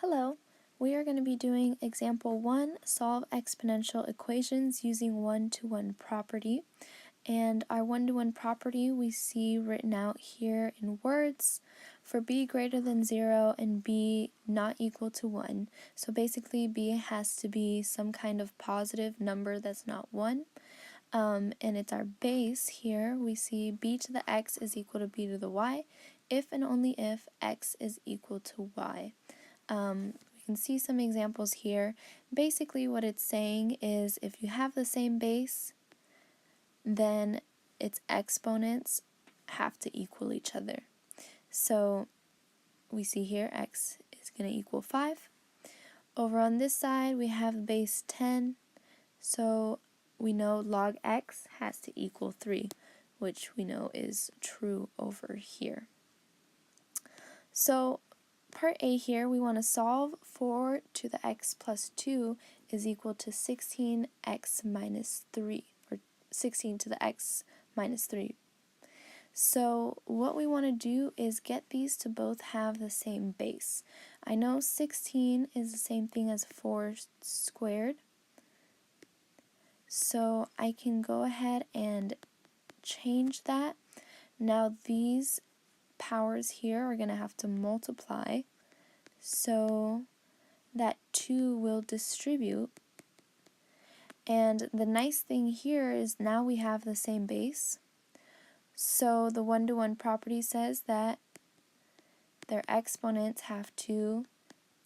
Hello, we are going to be doing example 1, solve exponential equations using one-to-one property. And our one-to-one property we see written out here in words for b greater than 0 and b not equal to 1. So basically b has to be some kind of positive number that's not 1. And it's our base here. We see b to the x is equal to b to the y if and only if x is equal to y. We can see some examples here. Basically what it's saying is if you have the same base, then its exponents have to equal each other. So we see here x is going to equal 5. Over on this side we have base 10, so we know log x has to equal 3, which we know is true over here. So part A here, we want to solve 4 to the x plus 2 is equal to 16x minus 3, or 16 to the x minus 3. So what we want to do is get these to both have the same base. I know 16 is the same thing as 4 squared, so I can go ahead and change that. Now these powers here are going to have to multiply, so that 2 will distribute. And the nice thing here is now we have the same base, so the one-to-one property says that their exponents have to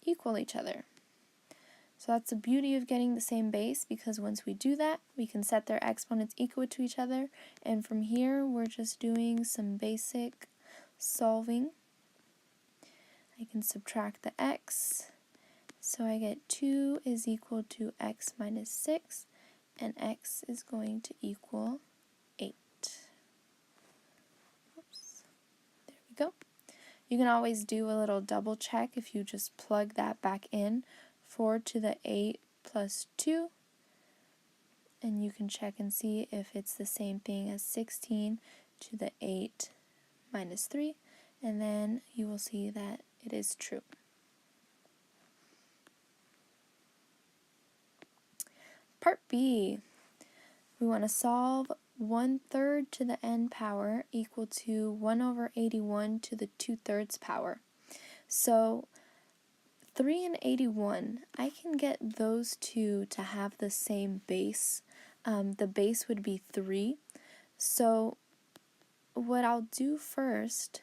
equal each other. So that's the beauty of getting the same base, because once we do that, we can set their exponents equal to each other, and from here we're just doing some basic solving. I can subtract the x, so I get 2 is equal to x minus 6, and x is going to equal 8. Oops. There we go. You can always do a little double check if you just plug that back in. 4 to the 8 plus 2, and you can check and see if it's the same thing as 16 to the 8 minus 3, and then you will see that it is true. Part B, we want to solve 1/3 to the n power equal to 1 over 81 to the 2/3 power. So 3 and 81, I can get those two to have the same base. The base would be 3. So what I'll do first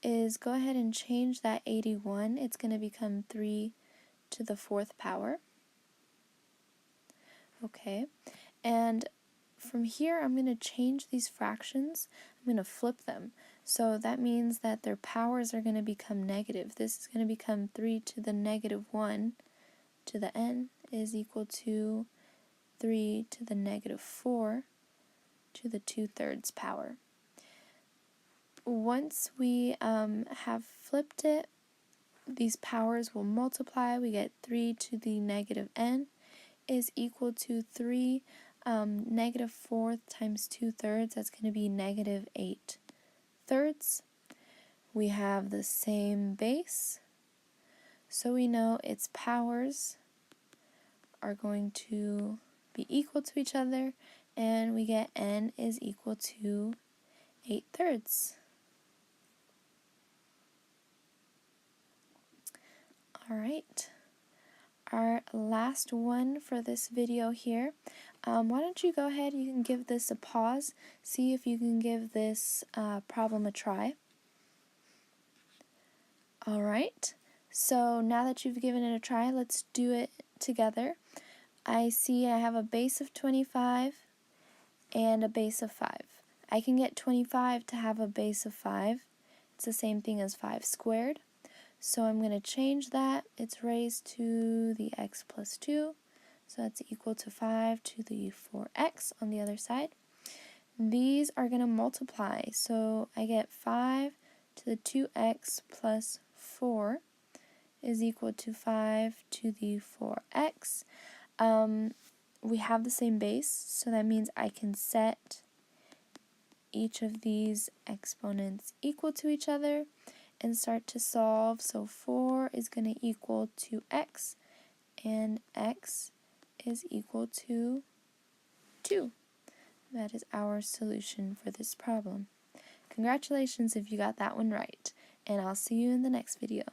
is go ahead and change that 81. It's going to become 3 to the 4th power. Okay, and from here I'm going to change these fractions. I'm going to flip them. So that means that their powers are going to become negative. This is going to become 3 to the negative 1 to the n is equal to 3 to the negative 4 to the 2/3 power. Once we have flipped it, these powers will multiply. We get 3 to the negative n is equal to 3 negative 4 times 2/3. That's going to be negative 8/3. We have the same base, so we know its powers are going to be equal to each other, and we get n is equal to 8/3. Alright, our last one for this video here. Why don't you go ahead, you can give this a pause, see if you can give this problem a try. Alright, so now that you've given it a try, let's do it together. I see I have a base of 25 and a base of 5. I can get 25 to have a base of 5. It's the same thing as 5 squared. So I'm going to change that. It's raised to the x plus 2. So that's equal to 5 to the 4x on the other side. These are going to multiply. So I get 5 to the 2x plus 4 is equal to 5 to the 4x. We have the same base, so that means I can set each of these exponents equal to each other, and start to solve. So 4 is going to equal to x, and x is equal to 2. That is our solution for this problem. Congratulations if you got that one right, and I'll see you in the next video.